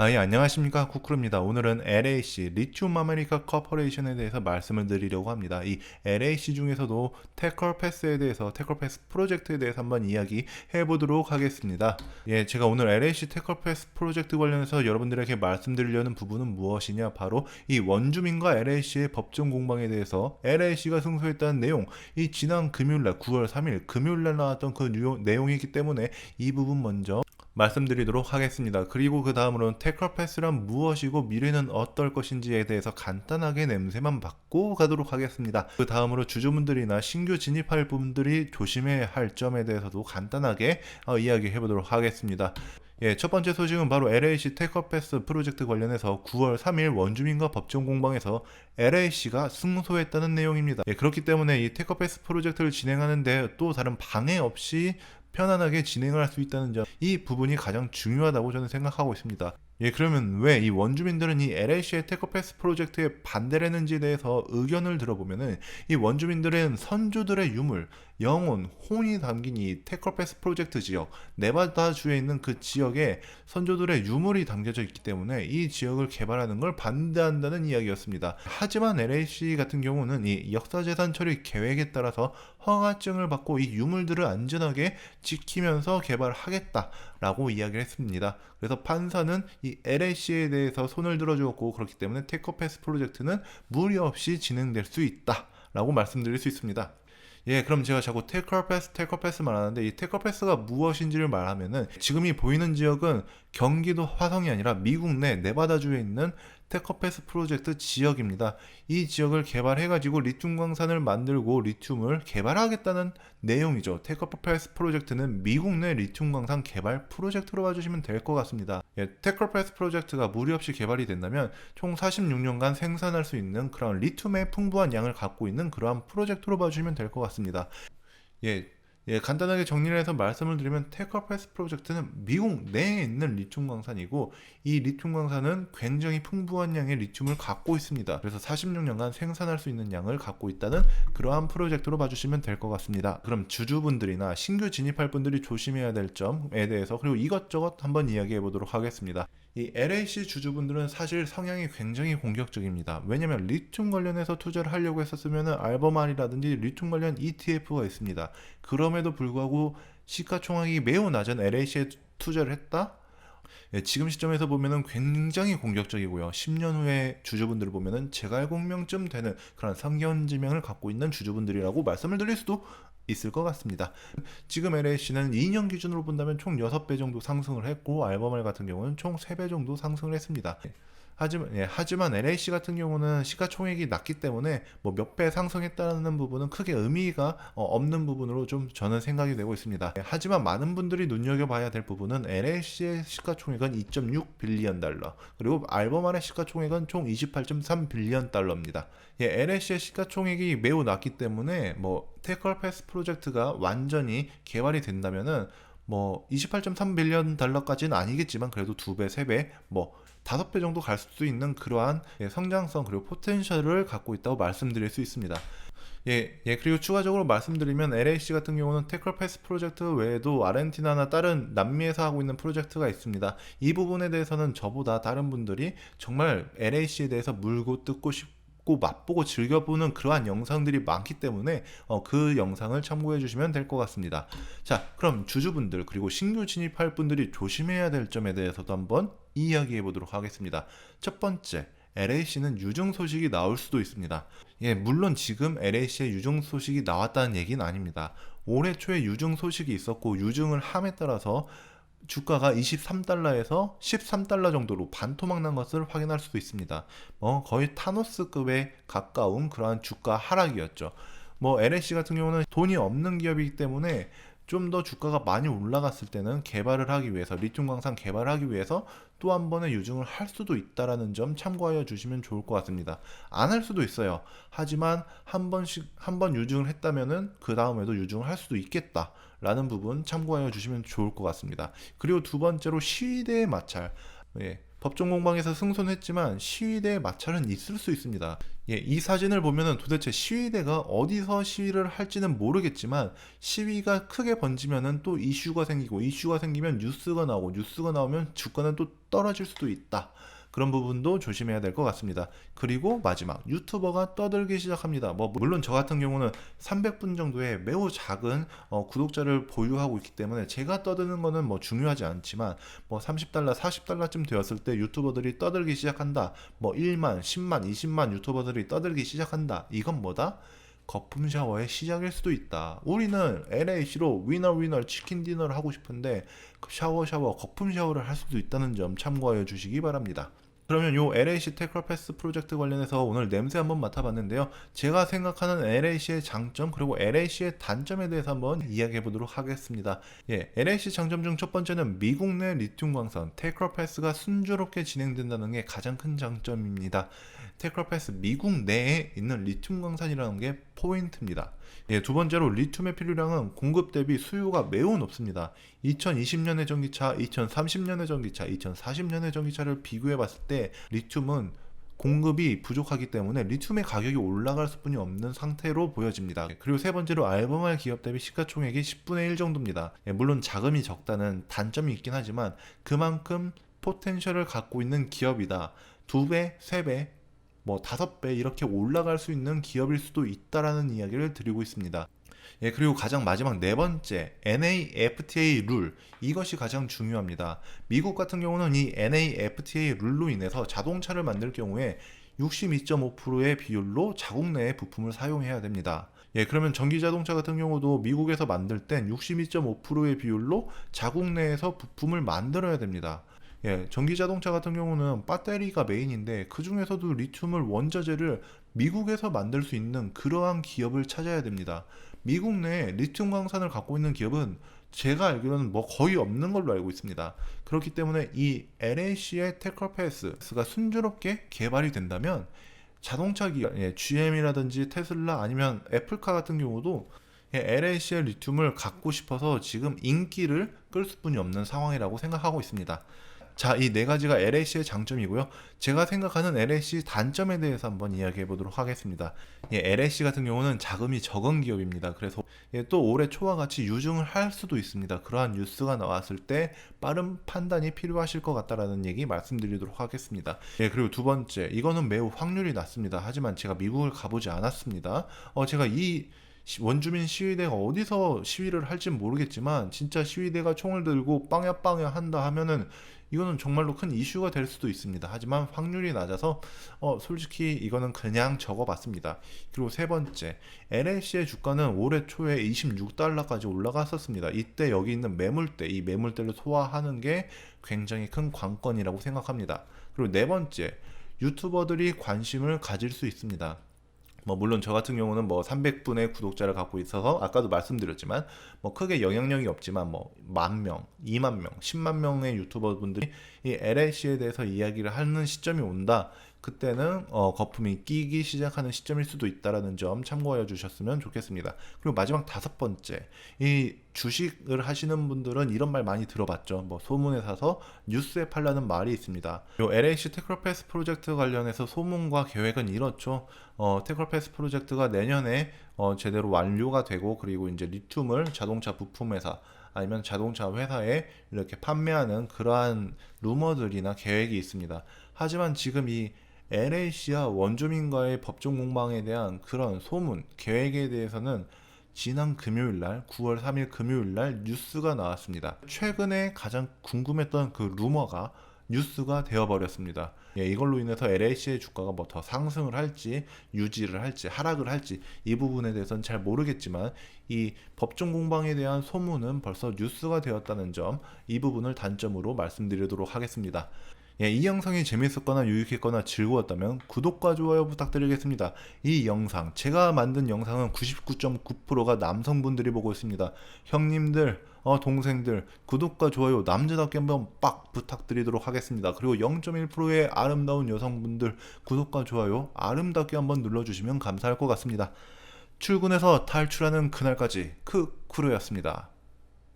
예, 안녕하십니까. 쿠크루입니다. 오늘은 LAC, 리튬 아메리카 커퍼레이션에 대해서 말씀을 드리려고 합니다. 이 LAC 중에서도 테컬패스에 대해서, 테컬패스 프로젝트에 대해서 한번 이야기해 보도록 하겠습니다. 예, 제가 오늘 LAC 테컬패스 프로젝트 관련해서 여러분들에게 말씀드리려는 부분은 무엇이냐? 바로 이 원주민과 LAC의 법정 공방에 대해서 LAC가 승소했다는 내용, 이 지난 금요일날 9월 3일 금요일날 나왔던 그 내용이기 때문에 이 부분 먼저 말씀드리도록 하겠습니다. 그리고 그 다음으로는 테컬패스란 무엇이고 미래는 어떨 것인지에 대해서 간단하게 냄새만 맡고 가도록 하겠습니다. 그 다음으로 주주분들이나 신규 진입할 분들이 조심해야 할 점에 대해서도 간단하게 이야기해 보도록 하겠습니다. 예, 첫 번째 소식은 바로 LAC 테컬패스 프로젝트 관련해서 9월 3일 원주민과 법정 공방에서 LAC가 승소했다는 내용입니다. 예, 그렇기 때문에 이 테컬패스 프로젝트를 진행하는데 또 다른 방해 없이 편안하게 진행을 할 수 있다는 점, 이 부분이 가장 중요하다고 저는 생각하고 있습니다. 예, 그러면 왜 이 원주민들은 이 LAC의 테커패스 프로젝트에 반대를 했는지에 대해서 의견을 들어보면은, 이 원주민들은 선조들의 유물, 영혼, 혼이 담긴 이 테커패스 프로젝트 지역, 네바다주에 있는 그 지역에 선조들의 유물이 담겨져 있기 때문에 이 지역을 개발하는 걸 반대한다는 이야기였습니다. 하지만 LAC 같은 경우는 이 역사재산 처리 계획에 따라서 허가증을 받고 이 유물들을 안전하게 지키면서 개발하겠다라고 이야기를 했습니다. 그래서 판사는 이 LAC에 대해서 손을 들어주었고, 그렇기 때문에 테커패스 프로젝트는 무리 없이 진행될 수 있다라고 말씀드릴 수 있습니다. 예, 그럼 제가 자꾸 테커패스 말하는데, 이 테커패스가 무엇인지를 말하면은, 지금 이 보이는 지역은 경기도 화성이 아니라 미국 내 네바다주에 있는 테커패스 프로젝트 지역입니다. 이 지역을 개발해가지고 리튬 광산을 만들고 리튬을 개발하겠다는 내용이죠. 테커패스 프로젝트는 미국 내 리튬 광산 개발 프로젝트로 봐주시면 될 것 같습니다. 예, 테커패스 프로젝트가 무리 없이 개발이 된다면 총 46년간 생산할 수 있는 그런 리튬의 풍부한 양을 갖고 있는 그러한 프로젝트로 봐주시면 될 것 같습니다. 예, 간단하게 정리를 해서 말씀을 드리면, 테커패스 프로젝트는 미국 내에 있는 리튬 광산이고, 이 리튬 광산은 굉장히 풍부한 양의 리튬을 갖고 있습니다. 그래서 46년간 생산할 수 있는 양을 갖고 있다는 그러한 프로젝트로 봐주시면 될 것 같습니다. 그럼 주주분들이나 신규 진입할 분들이 조심해야 될 점에 대해서, 그리고 이것저것 한번 이야기해 보도록 하겠습니다. 이 LAC 주주분들은 사실 성향이 굉장히 공격적입니다. 왜냐면 리튬 관련해서 투자를 하려고 했었으면 알버말이라든지 리튬 관련 ETF가 있습니다. 그럼에도 불구하고 시가총액이 매우 낮은 LAC에 투자를 했다? 예, 지금 시점에서 보면은 굉장히 공격적이고요. 10년 후에 주주분들을 보면은 제갈공명쯤 되는 그런 성견지명을 갖고 있는 주주분들이라고 말씀을 드릴 수도 있을 것 같습니다. 지금 LAC는 2년 기준으로 본다면 총 6배 정도 상승을 했고, 알버말 같은 경우는 총 3배 정도 상승을 했습니다. 하지만 LAC 같은 경우는 시가총액이 낮기 때문에 뭐 몇 배 상승했다는 부분은 크게 의미가 없는 부분으로 좀 저는 생각이 되고 있습니다. 하지만 많은 분들이 눈여겨봐야 될 부분은 LAC의 시가총액은 2.6 빌리언 달러, 그리고 알버말의 시가총액은 총 28.3 빌리언 달러입니다. LAC의 시가총액이 매우 낮기 때문에 뭐 테컬패스 프로젝트가 완전히 개발이 된다면은 뭐 28.3 빌리언 달러까지는 아니겠지만 그래도 2배, 3배, 뭐 5배 정도 갈 수 있는 그러한 성장성, 그리고 포텐셜을 갖고 있다고 말씀드릴 수 있습니다. 그리고 추가적으로 말씀드리면, LAC 같은 경우는 테컬패스 프로젝트 외에도 아르헨티나나 다른 남미에서 하고 있는 프로젝트가 있습니다. 이 부분에 대해서는 저보다 다른 분들이 정말 LAC에 대해서 물고 뜯고 싶고 맛보고 즐겨보는 그러한 영상들이 많기 때문에 그 영상을 참고해 주시면 될 것 같습니다. 자, 그럼 주주분들 그리고 신규 진입할 분들이 조심해야 될 점에 대해서도 한번 이야기해 보도록 하겠습니다. 첫 번째, LAC는 유증 소식이 나올 수도 있습니다. 물론 지금 LAC의 유증 소식이 나왔다는 얘기는 아닙니다. 올해 초에 유증 소식이 있었고, 유증을 함에 따라서 주가가 23달러에서 13달러 정도로 반토막 난 것을 확인할 수도 있습니다. 거의 타노스급에 가까운 그러한 주가 하락이었죠. LAC 같은 경우는 돈이 없는 기업이기 때문에 좀 더 주가가 많이 올라갔을 때는 개발을 하기 위해서, 리튬 광산 개발하기 위해서 또 한 번의 유증을 할 수도 있다라는 점 참고하여 주시면 좋을 것 같습니다. 안 할 수도 있어요. 하지만 한 번 유증을 했다면은 그 다음에도 유증을 할 수도 있겠다라는 부분 참고하여 주시면 좋을 것 같습니다. 그리고 두 번째로 시대의 마찰. 법정 공방에서 승소했지만 시위대의 마찰은 있을 수 있습니다. 이 사진을 보면은 도대체 시위대가 어디서 시위를 할지는 모르겠지만 시위가 크게 번지면은 또 이슈가 생기고 이슈가 생기면 뉴스가 나오고 뉴스가 나오면 주가는 또 떨어질 수도 있다. 그런 부분도 조심해야 될 것 같습니다. 그리고 마지막 유튜버가 떠들기 시작합니다. 물론 저 같은 경우는 300분 정도의 매우 작은 구독자를 보유하고 있기 때문에 제가 떠드는 거는 중요하지 않지만 30달러, 40달러쯤 되었을 때 유튜버들이 떠들기 시작한다. 1만, 10만, 20만 유튜버들이 떠들기 시작한다. 이건 뭐다? 거품 샤워의 시작일 수도 있다. 우리는 LAC로 위너 치킨 디너를 하고 싶은데 샤워 거품 샤워를 할 수도 있다는 점 참고하여 주시기 바랍니다. 그러면 요 LAC 테크노패스 프로젝트 관련해서 오늘 냄새 한번 맡아봤는데요. 제가 생각하는 LAC의 장점 그리고 LAC의 단점에 대해서 한번 이야기해 보도록 하겠습니다. LAC 장점 중 첫 번째는 미국 내 리튬 광선 테크노패스가 순조롭게 진행된다는 게 가장 큰 장점입니다. 테크노패스 미국 내에 있는 리튬 광산이라는 게 포인트입니다. 두 번째로 리튬의 필요량은 공급 대비 수요가 매우 높습니다. 2020년의 전기차, 2030년의 전기차, 2040년의 전기차를 비교해 봤을 때 리튬은 공급이 부족하기 때문에 리튬의 가격이 올라갈 수뿐이 없는 상태로 보여집니다. 그리고 세 번째로 알베마일 기업 대비 시가총액이 10분의 1 정도입니다. 물론 자금이 적다는 단점이 있긴 하지만 그만큼 포텐셜을 갖고 있는 기업이다. 2배, 3배, 5배 이렇게 올라갈 수 있는 기업일 수도 있다라는 이야기를 드리고 있습니다. 그리고 가장 마지막 네 번째 NAFTA 룰, 이것이 가장 중요합니다. 미국 같은 경우는 이 NAFTA 룰로 인해서 자동차를 만들 경우에 62.5%의 비율로 자국 내에 부품을 사용해야 됩니다. 그러면 전기 자동차 같은 경우도 미국에서 만들 땐 62.5%의 비율로 자국 내에서 부품을 만들어야 됩니다. 전기 자동차 같은 경우는 배터리가 메인인데 그 중에서도 리튬을 원자재를 미국에서 만들 수 있는 그러한 기업을 찾아야 됩니다. 미국 내에 리튬 광산을 갖고 있는 기업은 제가 알기로는 거의 없는 걸로 알고 있습니다. 그렇기 때문에 이 LAC의 테크노패스가 순조롭게 개발이 된다면 자동차 기업, GM이라든지 테슬라 아니면 애플카 같은 경우도 LAC의 리튬을 갖고 싶어서 지금 인기를 끌 수뿐이 없는 상황이라고 생각하고 있습니다. 자, 이 네 가지가 LAC의 장점이고요. 제가 생각하는 LAC 단점에 대해서 한번 이야기해 보도록 하겠습니다. LAC 같은 경우는 자금이 적은 기업입니다. 그래서 또 올해 초와 같이 유증을 할 수도 있습니다. 그러한 뉴스가 나왔을 때 빠른 판단이 필요하실 것 같다라는 얘기 말씀드리도록 하겠습니다. 그리고 두 번째, 이거는 매우 확률이 낮습니다. 하지만 제가 미국을 가보지 않았습니다. 제가 이 원주민 시위대가 어디서 시위를 할진 모르겠지만 진짜 시위대가 총을 들고 빵야 한다 하면은 이거는 정말로 큰 이슈가 될 수도 있습니다. 하지만 확률이 낮아서 솔직히 이거는 그냥 적어봤습니다. 그리고 세 번째, LAC의 주가는 올해 초에 26달러까지 올라갔었습니다. 이때 여기 있는 매물대, 이 매물대를 소화하는 게 굉장히 큰 관건이라고 생각합니다. 그리고 네 번째, 유튜버들이 관심을 가질 수 있습니다. 물론 저 같은 경우는 300분의 구독자를 갖고 있어서 아까도 말씀드렸지만 크게 영향력이 없지만 10,000명, 20,000명, 10만 명의 유튜버 분들이 이 LAC에 대해서 이야기를 하는 시점이 온다. 그때는 거품이 끼기 시작하는 시점일 수도 있다라는 점 참고하여 주셨으면 좋겠습니다. 그리고 마지막 다섯 번째, 이 주식을 하시는 분들은 이런 말 많이 들어봤죠. 소문에 사서 뉴스에 팔라는 말이 있습니다. 요 LAC 테크노패스 프로젝트 관련해서 소문과 계획은 이렇죠. 테크노패스 프로젝트가 내년에 제대로 완료가 되고 그리고 이제 리튬을 자동차 부품 회사 아니면 자동차 회사에 이렇게 판매하는 그러한 루머들이나 계획이 있습니다. 하지만 지금 이 LAC와 원주민과의 법정 공방에 대한 그런 소문, 계획에 대해서는 지난 금요일날 9월 3일 금요일날 뉴스가 나왔습니다. 최근에 가장 궁금했던 그 루머가 뉴스가 되어버렸습니다. 이걸로 인해서 LAC의 주가가 더 상승을 할지 유지를 할지 하락을 할지 이 부분에 대해서는 잘 모르겠지만 이 법정 공방에 대한 소문은 벌써 뉴스가 되었다는 점, 이 부분을 단점으로 말씀드리도록 하겠습니다. 이 영상이 재밌었거나 유익했거나 즐거웠다면 구독과 좋아요 부탁드리겠습니다. 이 영상, 제가 만든 영상은 99.9%가 남성분들이 보고 있습니다. 형님들, 동생들, 구독과 좋아요 남자답게 한번 빡 부탁드리도록 하겠습니다. 그리고 0.1%의 아름다운 여성분들, 구독과 좋아요 아름답게 한번 눌러주시면 감사할 것 같습니다. 출근해서 탈출하는 그날까지 크루였습니다.